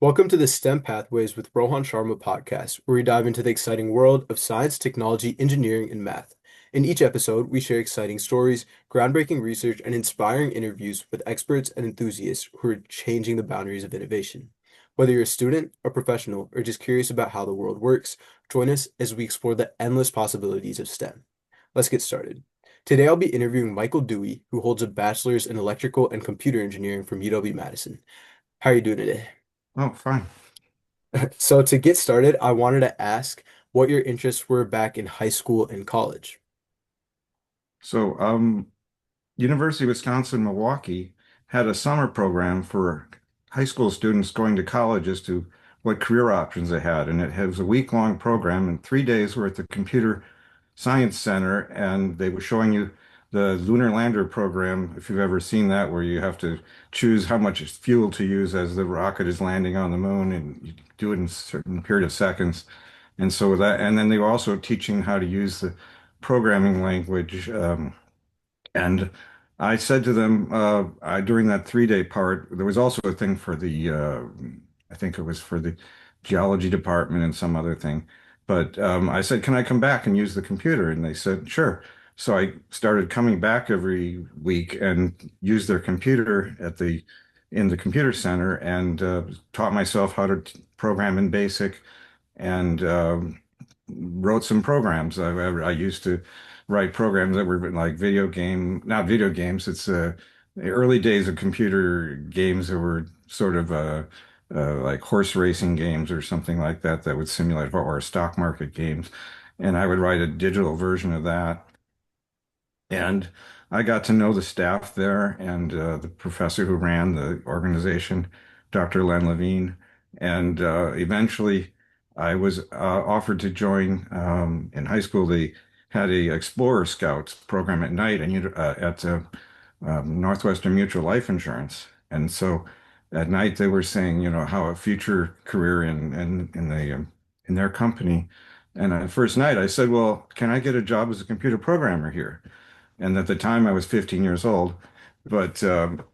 Welcome to the STEM Pathways with Rohan Sharma podcast, where we dive into the exciting world of science, technology, engineering, and math. In each episode, we share exciting stories, groundbreaking research, and inspiring interviews with experts and enthusiasts who are changing the boundaries of innovation. Whether you're a student, a professional, or just curious about how the world works, join us as we explore the endless possibilities of STEM. Let's get started. Today, I'll be interviewing Michael Dhuey, who holds a bachelor's in electrical and computer engineering from UW-Madison. How are you doing today? Oh, fine. So to get started, I wanted to ask what your interests were back in high school and college. So, University of Wisconsin-Milwaukee had a summer program for high school students going to college as to what career options they had. And it was a week-long program, and 3 days were at the Computer Science Center, and they were showing you the lunar lander program, if you've ever seen that, where you have to choose how much fuel to use as the rocket is landing on the moon, and you do it in a certain period of seconds. And so that, and then they were also teaching how to use the programming language. And I said to them during that 3 day part, there was also a thing for I think it was for the geology department and some other thing. But I said, can I come back and use the computer? And they said, sure. So I started coming back every week and used their computer in the computer center and taught myself how to program in BASIC and wrote some programs. I used to write programs that were like not video games. It's the early days of computer games that were sort of like horse racing games or something like that that would simulate or stock market games. And I would write a digital version of that. And I got to know the staff there and the professor who ran the organization, Dr. Len Levine. And eventually I was offered to join in high school. They had a Explorer Scouts program at night and at Northwestern Mutual Life Insurance. And so at night they were saying, how a future career in their company. And the first night I said, well, can I get a job as a computer programmer here? And at the time I was 15 years old. But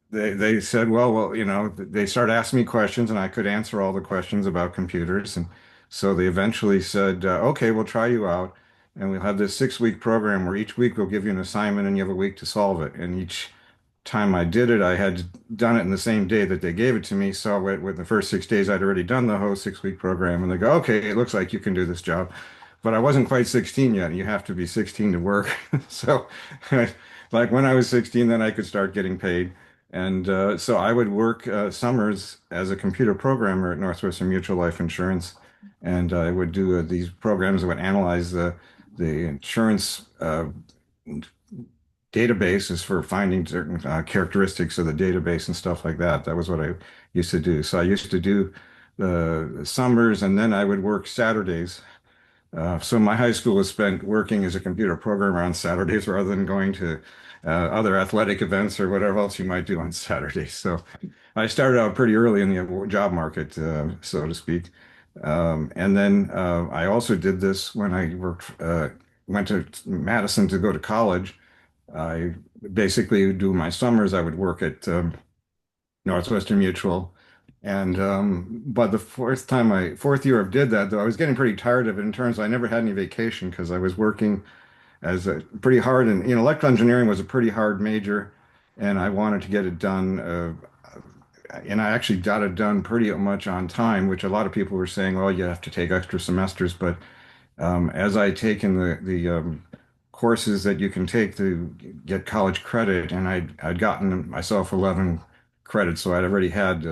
they said, well, they started asking me questions, and I could answer all the questions about computers. And so they eventually said, okay, we'll try you out, and we'll have this 6 week program where each week we'll give you an assignment, and you have a week to solve it. And each time I did it, I had done it in the same day that they gave it to me. So with the first 6 days, I'd already done the whole 6 week program, and they go, okay, it looks like you can do this job. But I wasn't quite 16 yet. You have to be 16 to work. So, like when I was 16, then I could start getting paid. And so I would work summers as a computer programmer at Northwestern Mutual Life Insurance. And I would do these programs that would analyze the insurance databases for finding certain characteristics of the database and stuff like that. That was what I used to do. So I used to do the summers, and then I would work Saturdays. So my high school was spent working as a computer programmer on Saturdays rather than going to other athletic events or whatever else you might do on Saturdays. So I started out pretty early in the job market, so to speak. And then I also did this when I went to Madison to go to college. I basically would do my summers. I would work at Northwestern Mutual. And but the fourth year I did that, though, I was getting pretty tired of it in terms of I never had any vacation because I was working as a pretty hard and electrical engineering was a pretty hard major, and I wanted to get it done. And I actually got it done pretty much on time, which a lot of people were saying, well, you have to take extra semesters. But as I taken the courses that you can take to get college credit, and I'd gotten myself 11 credits, so I'd already had.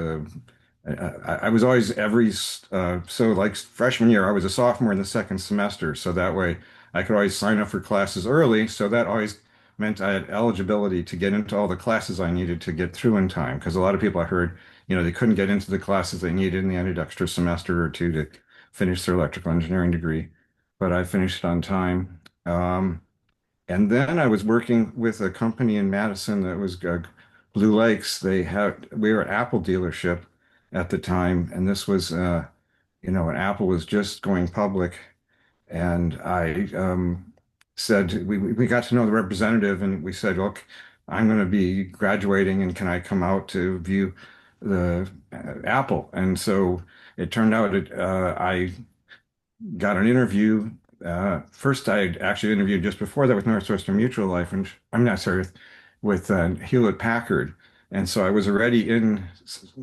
I was always so like freshman year, I was a sophomore in the second semester, so that way I could always sign up for classes early. So that always meant I had eligibility to get into all the classes I needed to get through in time. Because a lot of people I heard, they couldn't get into the classes they needed and they needed extra semester or two to finish their electrical engineering degree. But I finished on time. And then I was working with a company in Madison that was Blue Lakes. We were an Apple dealership at the time, and this was, when Apple was just going public. And I said, we got to know the representative, and we said, look, I'm going to be graduating, and can I come out to view the Apple. And so it turned out I got an interview. First, I actually interviewed just before that with Northwestern Mutual Life, and I'm not sorry, with Hewlett Packard. And so I was already in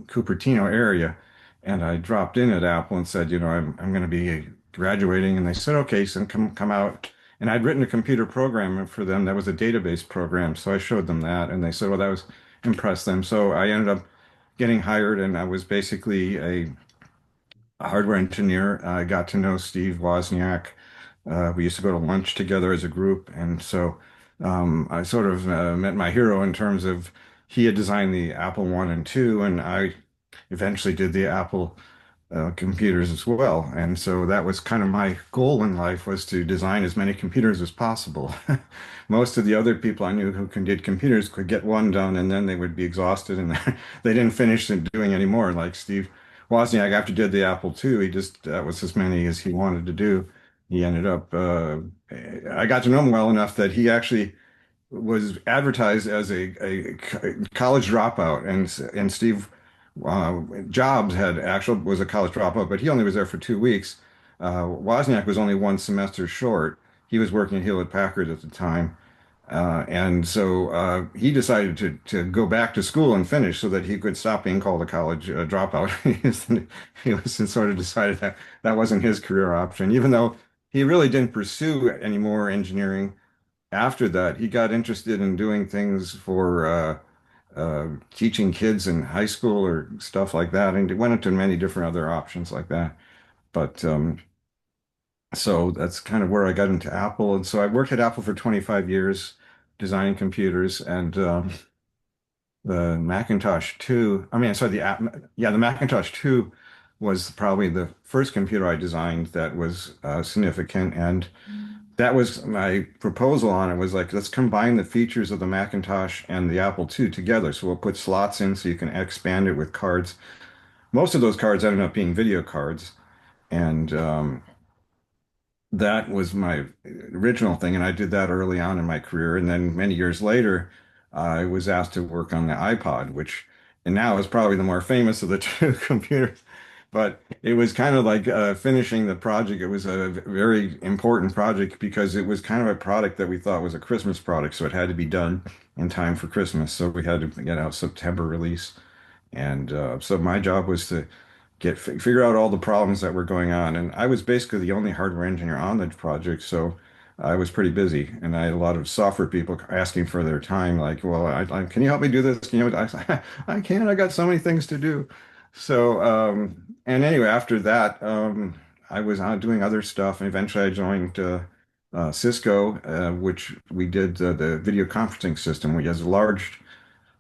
Cupertino area, and I dropped in at Apple and said, I'm going to be graduating, and they said, okay, so come out. And I'd written a computer program for them that was a database program, so I showed them that, and they said, well, that was impressed them. So I ended up getting hired, and I was basically a hardware engineer. I got to know Steve Wozniak. We used to go to lunch together as a group, and so I sort of met my hero in terms of he had designed the Apple One and Two, and I eventually did the Apple computers as well. And so that was kind of my goal in life was to design as many computers as possible. Most of the other people I knew who did computers could get one done and then they would be exhausted and they didn't finish doing any more. Like Steve Wozniak, after he did the Apple II, he just that was as many as he wanted to do. He ended up, I got to know him well enough that he actually was advertised as a college dropout, and Steve Jobs had actual was a college dropout, but he only was there for 2 weeks. Wozniak was only one semester short. He was working at Hewlett Packard at the time, and so he decided to go back to school and finish so that he could stop being called a college dropout. He was sort of decided that that wasn't his career option, even though he really didn't pursue any more engineering after that, he got interested in doing things for teaching kids in high school or stuff like that, and he went into many different other options like that. But so that's kind of where I got into Apple, and so I worked at Apple for 25 years, designing computers, and the Macintosh 2. I mean, sorry, the Macintosh 2 was probably the first computer I designed that was significant, and that was my proposal on it was like, let's combine the features of the Macintosh and the Apple II together. So we'll put slots in so you can expand it with cards. Most of those cards ended up being video cards. And that was my original thing. And I did that early on in my career. And then many years later, I was asked to work on the iPod, which and now is probably the more famous of the two computers. But it was kind of like finishing the project. It was a very important project because it was kind of a product that we thought was a Christmas product. So it had to be done in time for Christmas. So we had to get out September release. And so my job was to figure out all the problems that were going on. And I was basically the only hardware engineer on the project, so I was pretty busy. And I had a lot of software people asking for their time, like, "Well, can you help me do this? Can you?" I can't. I got so many things to do. So, and anyway, after that, I was out doing other stuff, and eventually I joined Cisco, which we did the video conferencing system, which has a large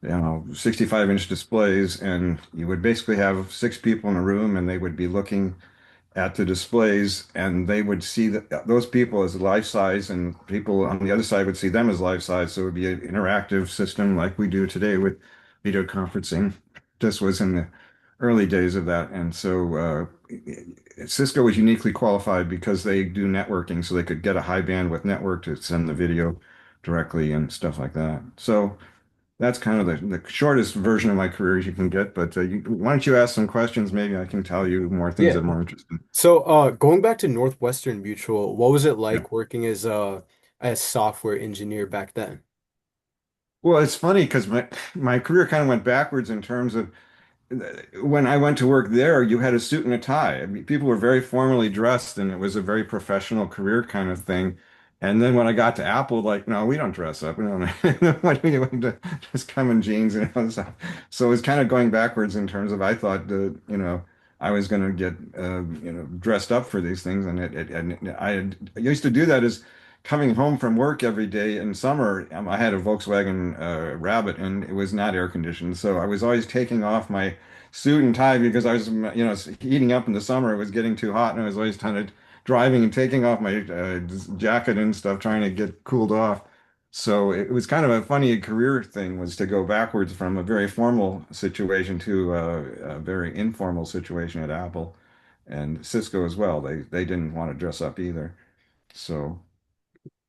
65-inch displays, and you would basically have six people in a room, and they would be looking at the displays, and they would see those people as life size, and people on the other side would see them as life size. So it would be an interactive system like we do today with video conferencing. This was in the early days of that, and so Cisco was uniquely qualified because they do networking, so they could get a high bandwidth network to send the video directly and stuff like that. So that's kind of the shortest version of my career you can get, but why don't you ask some questions? Maybe I can tell you more things Yeah. that are more interesting. So, going back to Northwestern Mutual, what was it Yeah. like working as a software engineer back then? Well, it's funny because my career kind of went backwards in terms of when I went to work there, you had a suit and a tie. I mean, people were very formally dressed, and it was a very professional career kind of thing. And then when I got to Apple, like, no, we don't dress up. We don't. What do you want to just come in jeans? So it was kind of going backwards in terms of I thought that, I was going to get dressed up for these things, and I used to do that as coming home from work every day in summer. I had a Volkswagen Rabbit, and it was not air conditioned, so I was always taking off my suit and tie because I was, it's heating up in the summer. It was getting too hot, and I was always kind of driving and taking off my jacket and stuff, trying to get cooled off. So it was kind of a funny career thing was to go backwards from a very formal situation to a very informal situation at Apple and Cisco as well. They didn't want to dress up either. So.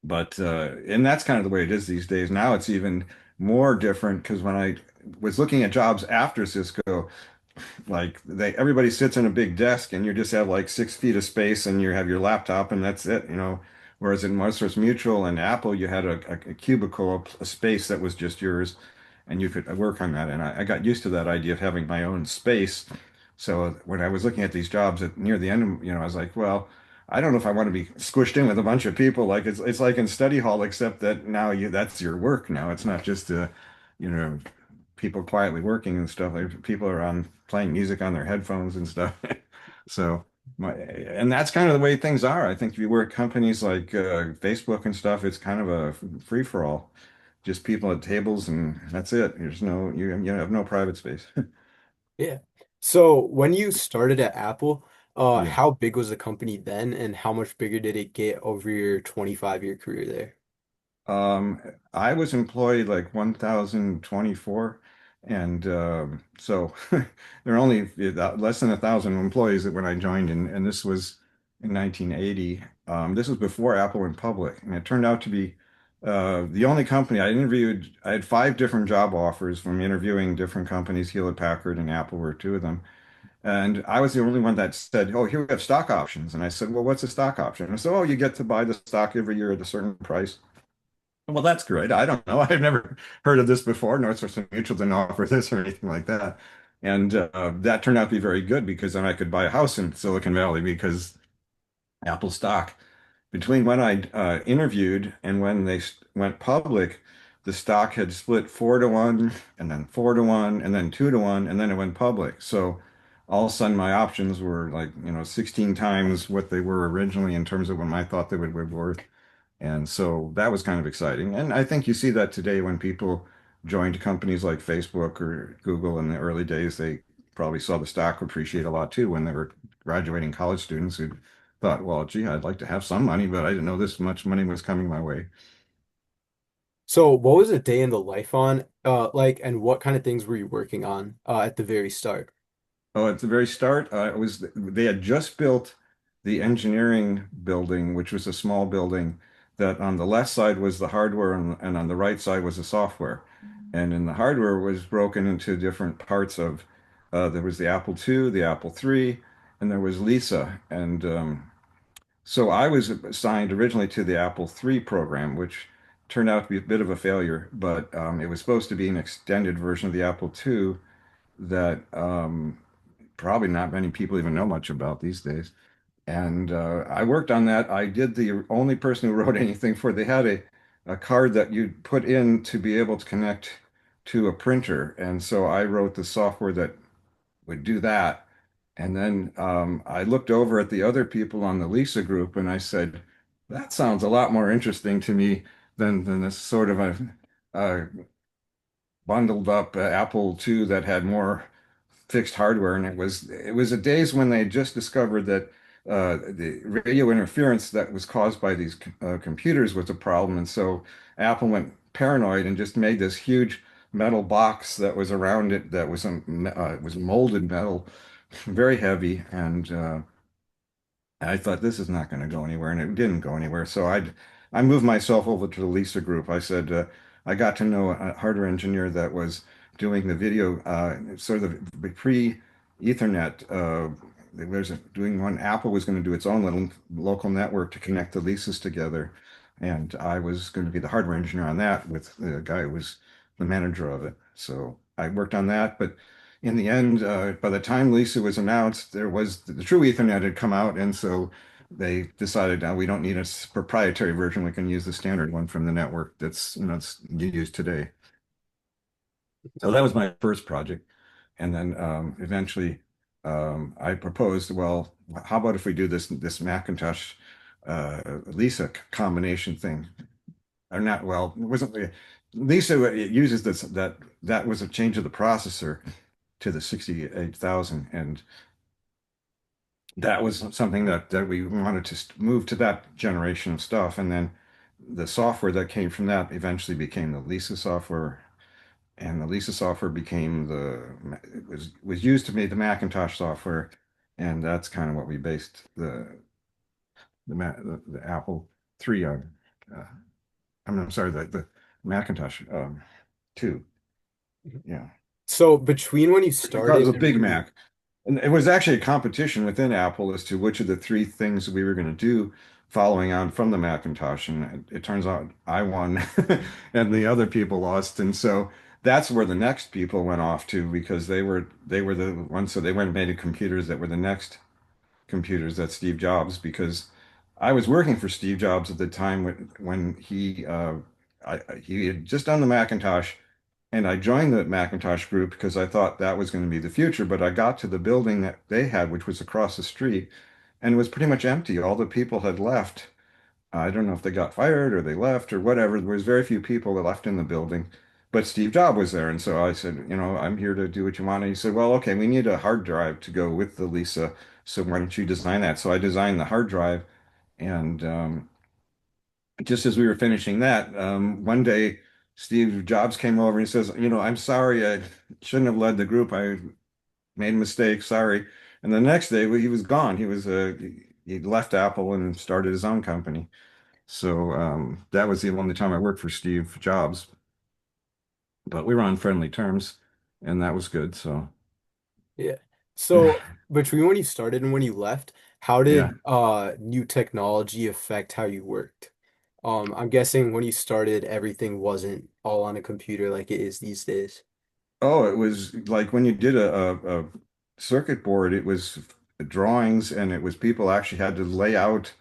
But and that's kind of the way it is these days. Now it's even more different because when I was looking at jobs after Cisco, like everybody sits in a big desk and you just have like 6 feet of space and you have your laptop and that's it, you know. Whereas in Microsoft Mutual and Apple, you had a cubicle, a space that was just yours, and you could work on that. And I got used to that idea of having my own space. So when I was looking at these jobs at near the end, I was like, well, I don't know if I want to be squished in with a bunch of people. Like it's like in study hall, except that now that's your work now. It's not just you know, people quietly working and stuff. Like people are on playing music on their headphones and stuff. So and that's kind of the way things are. I think if you work companies like Facebook and stuff, it's kind of a free for all. Just people at tables and that's it. You have no private space. Yeah. So when you started at Apple, Yeah. how big was the company then, and how much bigger did it get over your 25-year career there? Um, I was employed like 1,024, and so there are only less than 1,000 employees when I joined, and this was in 1980. This was before Apple went public, and it turned out to be the only company I interviewed. I had 5 different job offers from interviewing different companies. Hewlett Packard and Apple were 2 of them, and I was the only one that said, "Oh, here we have stock options." And I said, "Well, what's a stock option?" And I said, "Oh, you get to buy the stock every year at a certain price." Well, that's great. I don't know. I've never heard of this before. Northwestern Mutual didn't offer this or anything like that. And that turned out to be very good because then I could buy a house in Silicon Valley because Apple stock, between when I interviewed and when went public, the stock had split 4 to 1 and then 4 to 1 and then 2 to 1 and then it went public. So all of a sudden my options were like, 16 times what they were originally in terms of what I thought they would be worth. And so that was kind of exciting. And I think you see that today when people joined companies like Facebook or Google in the early days, they probably saw the stock appreciate a lot too when they were graduating college students who thought, well, gee, I'd like to have some money, but I didn't know this much money was coming my way. So what was a day in the life on, like, and what kind of things were you working on, at the very start? Oh, at the very start, they had just built the engineering building, which was a small building that on the left side was the hardware and on the right side was the software. And in the hardware was broken into different parts of there was the Apple II, the Apple III, and there was Lisa. And so I was assigned originally to the Apple III program, which turned out to be a bit of a failure, but it was supposed to be an extended version of the Apple II that probably not many people even know much about these days. And I worked on that. I did the only person who wrote anything for it. They had a card that you'd put in to be able to connect to a printer. And so I wrote the software that would do that. And then I looked over at the other people on the Lisa group and I said, that sounds a lot more interesting to me than this sort of a bundled up Apple II that had more fixed hardware, and it was a days when they had just discovered that the radio interference that was caused by these computers was a problem, and so Apple went paranoid and just made this huge metal box that was around it that was molded metal, very heavy, and I thought this is not going to go anywhere, and it didn't go anywhere. So I moved myself over to the Lisa group. I said I got to know a hardware engineer that was doing the video, sort of the pre-Ethernet. There was doing one. Apple was going to do its own little local network to connect the Lisas together, and I was going to be the hardware engineer on that with the guy who was the manager of it. So I worked on that, but in the end, by the time Lisa was announced, there was the true Ethernet had come out, and so they decided now we don't need a proprietary version. We can use the standard one from the network that's it's used today. So that was my first project, and then eventually I proposed, well, how about if we do this Macintosh Lisa combination thing? Or not? Well, it wasn't Lisa. It uses that was a change of the processor to the 68,000. And that was something that we wanted to move to that generation of stuff. And then the software that came from that eventually became the Lisa software. And the Lisa software became it was used to make the Macintosh software. And that's kind of what we based the Apple III on. I'm sorry, the Macintosh 2. Yeah. So between when you Because started of and Big when you Mac. And it was actually a competition within Apple as to which of the three things we were going to do following on from the Macintosh. And it turns out I won and the other people lost. And so that's where the next people went off to because they were the ones so they went and made computers that were the next computers that Steve Jobs because I was working for Steve Jobs at the time when he had just done the Macintosh and I joined the Macintosh group because I thought that was going to be the future. But I got to the building that they had, which was across the street, and it was pretty much empty. All the people had left. I don't know if they got fired or they left or whatever. There was very few people that left in the building, but Steve Jobs was there. And so I said, I'm here to do what you want. And he said, well, okay, we need a hard drive to go with the Lisa. So why don't you design that? So I designed the hard drive. And just as we were finishing that, one day Steve Jobs came over and he says, I'm sorry, I shouldn't have led the group. I made a mistake. Sorry. And the next day he was gone. He left Apple and started his own company. So that was the only time I worked for Steve Jobs, but we were on friendly terms, and that was good. So Yeah. So between when you started and when you left, how yeah. did new technology affect how you worked? I'm guessing when you started, everything wasn't all on a computer like it is these days. Oh, it was like when you did a circuit board, it was drawings and it was people actually had to lay out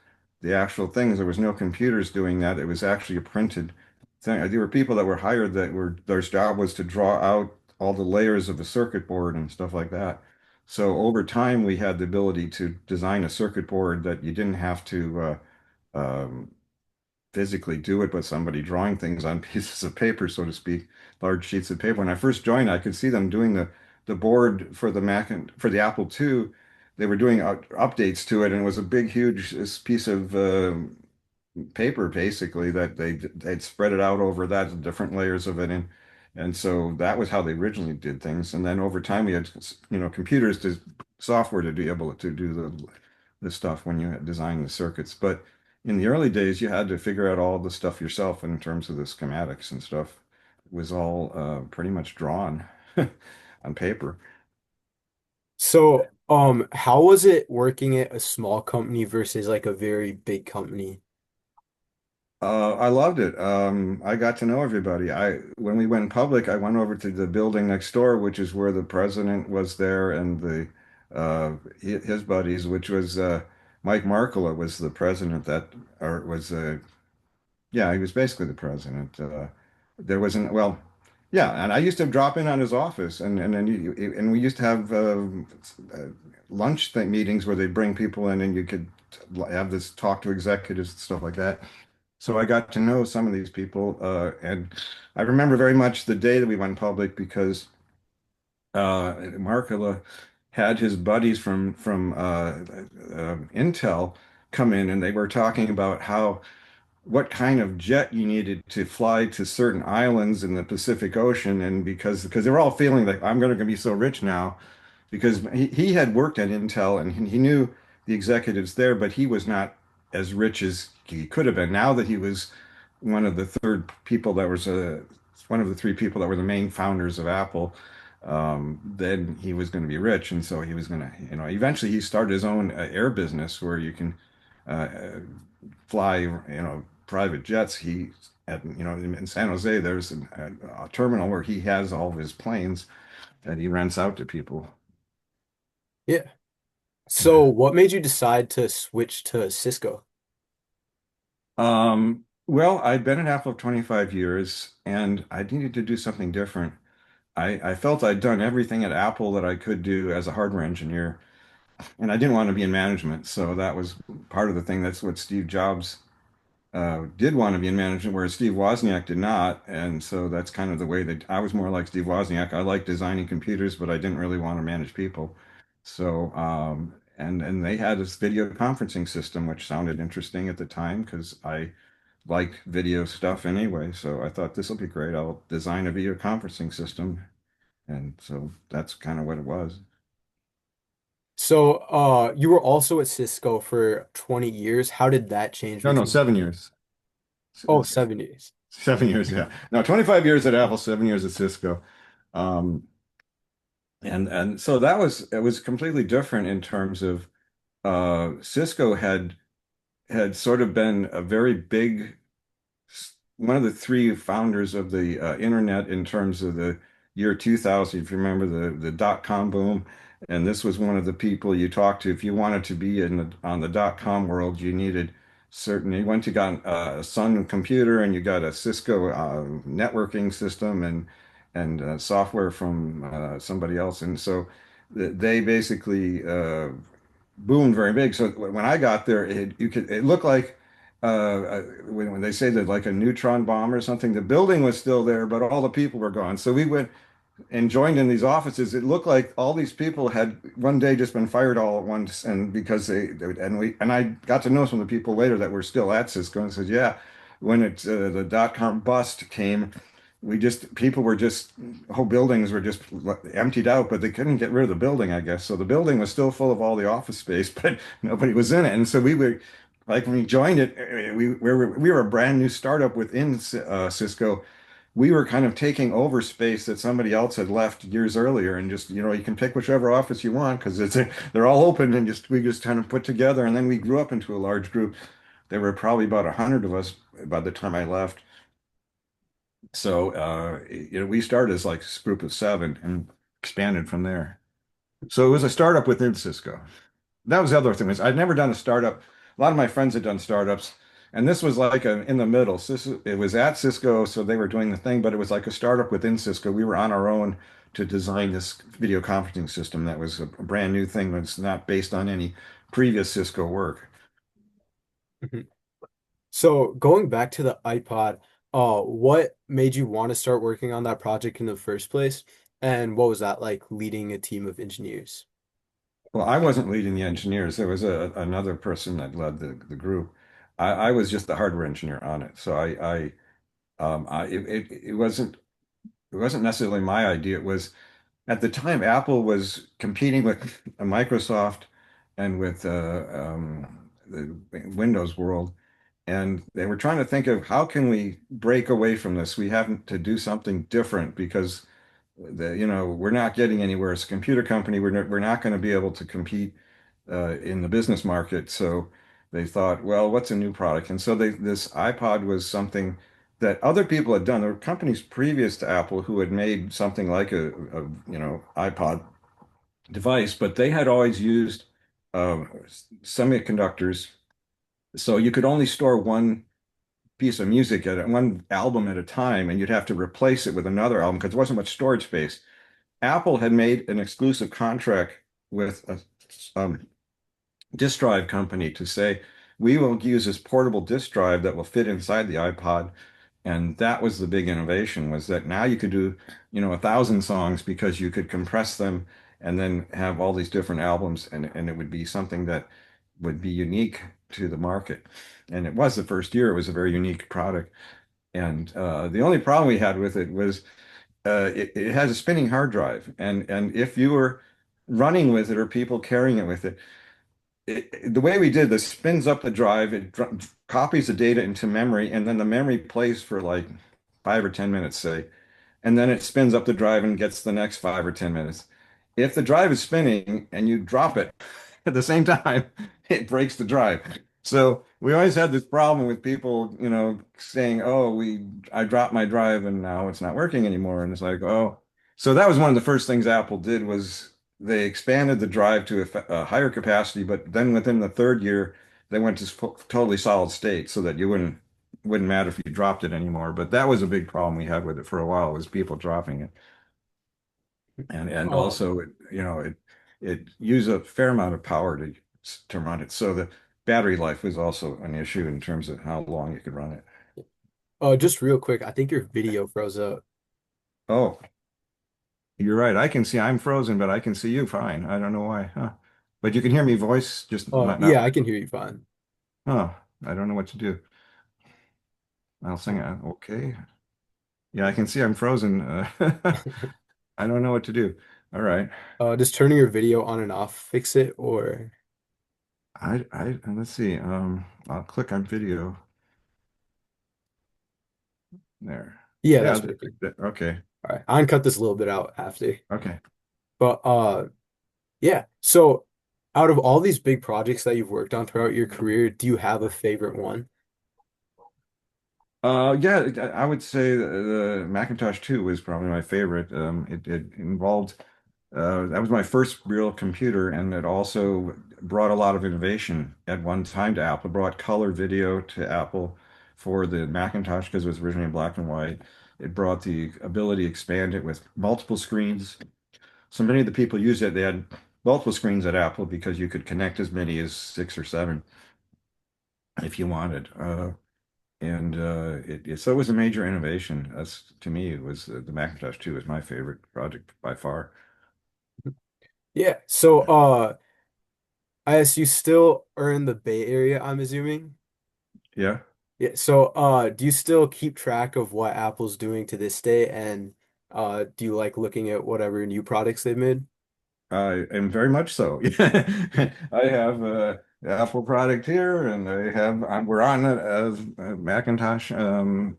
the actual things. There was no computers doing that. It was actually a printed thing. There were people that were hired that were their job was to draw out all the layers of the circuit board and stuff like that. So over time, we had the ability to design a circuit board that you didn't have to physically do it, but somebody drawing things on pieces of paper, so to speak, large sheets of paper. When I first joined, I could see them doing the board for the Mac and for the Apple II. They were doing updates to it, and it was a big, huge piece of paper, basically, that they'd spread it out over that, different layers of it, and so that was how they originally did things. And then over time, we had, computers to software to be able to do the stuff when you had designed the circuits. But in the early days, you had to figure out all the stuff yourself in terms of the schematics and stuff. It was all pretty much drawn on paper. So, how was it working at a small company versus like a very big company? I loved it. I got to know everybody. When we went public, I went over to the building next door, which is where the president was there, and his buddies, which was Mike Markkula was the president that, or was yeah, he was basically the president. There wasn't, well, yeah, and I used to drop in on his office, and then and we used to have uh, lunch thing, meetings where they bring people in, and you could have this talk to executives and stuff like that. So I got to know some of these people, and I remember very much the day that we went public because Markula had his buddies from Intel come in, and they were talking about how what kind of jet you needed to fly to certain islands in the Pacific Ocean, and because they were all feeling like I'm going to be so rich now because he had worked at Intel and he knew the executives there, but he was not as rich as he could have been. Now that he was one of the third people that was one of the three people that were the main founders of Apple, then he was going to be rich, and so he was going to, eventually he started his own air business where you can uh, fly, private jets. He at, in San Jose, there's a terminal where he has all of his planes that he rents out to people. Yeah. So, what made you decide to switch to Cisco? Well, I'd been at Apple 25 years and I needed to do something different. I felt I'd done everything at Apple that I could do as a hardware engineer, and I didn't want to be in management. So that was part of the thing. That's what Steve Jobs did want to be in management, whereas Steve Wozniak did not. And so that's kind of the way that I was more like Steve Wozniak. I like designing computers, but I didn't really want to manage people. So, and they had this video conferencing system, which sounded interesting at the time because I like video stuff anyway. So I thought this will be great. I'll design a video conferencing system. And so that's kind of what it was. So, you were also at Cisco for 20 years. How did that change No, with no, you? 7 years. Oh, 7 years. 7 years, yeah. No, 25 years at Apple, 7 years at Cisco. Um, And so that was it was completely different in terms of Cisco had sort of been a very big one of the three founders of the internet in terms of the year 2000, if you remember the dot-com boom. And this was one of the people you talked to. If you wanted to be in on the dot-com world, you needed certain, you went to got a Sun computer and you got a Cisco networking system and software from somebody else. And so they basically boomed very big. So when I got there, it looked like when they say that like a neutron bomb or something, the building was still there, but all the people were gone. So we went and joined in these offices. It looked like all these people had one day just been fired all at once, and because and I got to know some of the people later that were still at Cisco and said, yeah, when the dot-com bust came, we just people were just whole buildings were just emptied out, but they couldn't get rid of the building, I guess. So the building was still full of all the office space, but nobody was in it. And so we were like when we joined it, we were a brand new startup within Cisco. We were kind of taking over space that somebody else had left years earlier, and just you can pick whichever office you want because they're all open, and just we just kind of put together, and then we grew up into a large group. There were probably about 100 of us by the time I left. So, we started as like a group of seven and expanded from there. So it was a startup within Cisco. That was the other thing was I'd never done a startup. A lot of my friends had done startups, and this was like in the middle. It was at Cisco, so they were doing the thing, but it was like a startup within Cisco. We were on our own to design this video conferencing system that was a brand new thing that's not based on any previous Cisco work. Mhm. So going back to the iPod, what made you want to start working on that project in the first place? And what was that like leading a team of engineers? Well, I wasn't leading the engineers. There was another person that led the group. I was just the hardware engineer on it. So it wasn't necessarily my idea. It was at the time Apple was competing with Microsoft and with the Windows world, and they were trying to think of how can we break away from this. We have to do something different because we're not getting anywhere as a computer company. We're not going to be able to compete in the business market. So they thought, well, what's a new product? And so this iPod was something that other people had done. There were companies previous to Apple who had made something like a iPod device, but they had always used uh, semiconductors. So you could only store one piece of music one album at a time, and you'd have to replace it with another album because there wasn't much storage space. Apple had made an exclusive contract with a disk drive company to say, we will use this portable disk drive that will fit inside the iPod. And that was the big innovation was that now you could do, 1,000 songs because you could compress them and then have all these different albums and it would be something that would be unique to the market. And it was the first year, it was a very unique product. And the only problem we had with it was it has a spinning hard drive. And if you were running with it or people carrying it with it, the way we did this spins up the drive, copies the data into memory, and then the memory plays for like 5 or 10 minutes, say, and then it spins up the drive and gets the next 5 or 10 minutes. If the drive is spinning and you drop it at the same time, it breaks the drive. So we always had this problem with people, saying, "Oh, I dropped my drive and now it's not working anymore." And it's like, "Oh." So that was one of the first things Apple did was they expanded the drive to a higher capacity, but then within the third year, they went to totally solid state so that you wouldn't matter if you dropped it anymore. But that was a big problem we had with it for a while was people dropping it. And Um, also it used a fair amount of power to run it. So the battery life was also an issue in terms of how long you could run it. just real quick, I think your video froze up. Oh, you're right. I can see I'm frozen, but I can see you fine. I don't know why. Huh. But you can hear me voice, just not. Yeah, I can hear you fine. Oh, I don't know what to do. I'll sing it. Okay. Yeah, I can see I'm frozen. I don't know what to do. All right. Just turning your video on and off, fix it, or Let's see. I'll click on video there. yeah, Yeah, that's working. okay. All right, I can cut this a little bit out after. Okay. But yeah. So out of all these big projects that you've worked on throughout your career, do you have a favorite one? Yeah, I would say the Macintosh 2 was probably my favorite. It involved that was my first real computer, and it also brought a lot of innovation at one time to Apple. It brought color video to Apple for the Macintosh because it was originally black and white. It brought the ability to expand it with multiple screens. So many of the people used it. They had multiple screens at Apple because you could connect as many as six or seven if you wanted. So it was a major innovation. That's to me, it was the Macintosh 2 is my favorite project by far. Yeah. So I guess you still are in the Bay Area, I'm assuming. Yeah. Yeah. So do you still keep track of what Apple's doing to this day, and do you like looking at whatever new products they've made? I am very much so. I have the Apple product here, and we're on it as Macintosh.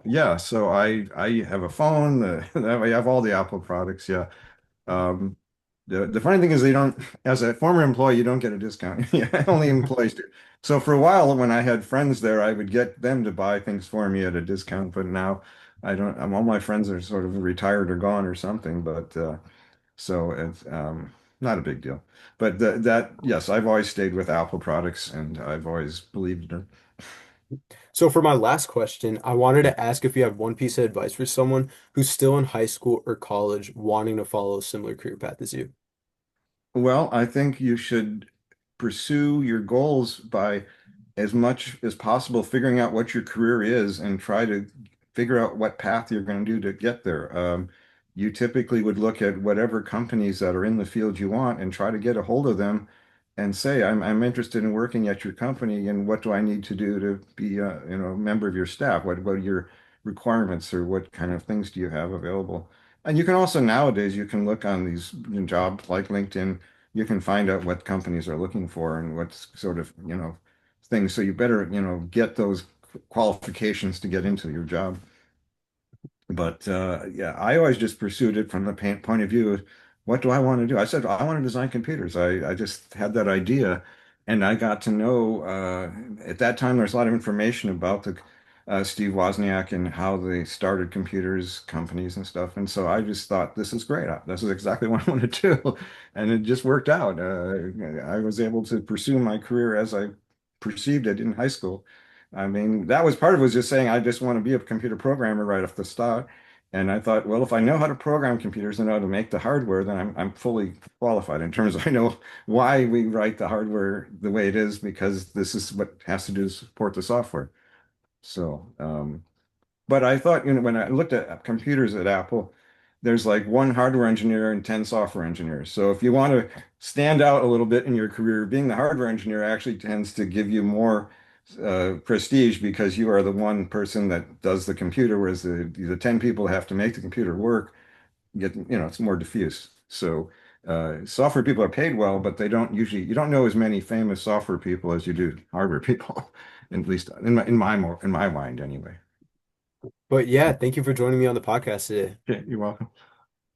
Yeah, so I have a phone. I have all the Apple products. Yeah. Um, the funny thing is they don't, as a former employee, you don't get a discount. Yeah, only employees do. So for a while, when I had friends there, I would get them to buy things for me at a discount. But now I don't. All my friends are sort of retired or gone or something. But so it's not a big deal. But yes, I've always stayed with Apple products, and I've always believed in it. So for my last question, I wanted to ask if you have one piece of advice for someone who's still in high school or college wanting to follow a similar career path as you. Well, I think you should pursue your goals by as much as possible figuring out what your career is and try to figure out what path you're going to do to get there. You typically would look at whatever companies that are in the field you want and try to get a hold of them and say, I'm interested in working at your company, and what do I need to do to be a member of your staff? What are your requirements, or what kind of things do you have available? And you can also nowadays you can look on these jobs like LinkedIn. You can find out what companies are looking for and what sort of things. So you better get those qualifications to get into your job. But yeah, I always just pursued it from the point of view of what do I want to do? I said, I want to design computers. I just had that idea, and I got to know at that time there's a lot of information about the Steve Wozniak and how they started computers companies and stuff. And so I just thought, this is great. This is exactly what I want to do. And it just worked out. I was able to pursue my career as I perceived it in high school. I mean, that was part of it was just saying I just want to be a computer programmer right off the start. And I thought, well, if I know how to program computers and how to make the hardware, then I'm fully qualified in terms of I know why we write the hardware the way it is because this is what has to do to support the software. So, but I thought, when I looked at computers at Apple, there's like one hardware engineer and 10 software engineers. So if you want to stand out a little bit in your career, being the hardware engineer actually tends to give you more prestige because you are the one person that does the computer, whereas the 10 people have to make the computer work, it's more diffuse. So software people are paid well, but you don't know as many famous software people as you do hardware people, at least in my mind anyway. But yeah, thank you for joining me on the podcast today. Okay, you're welcome.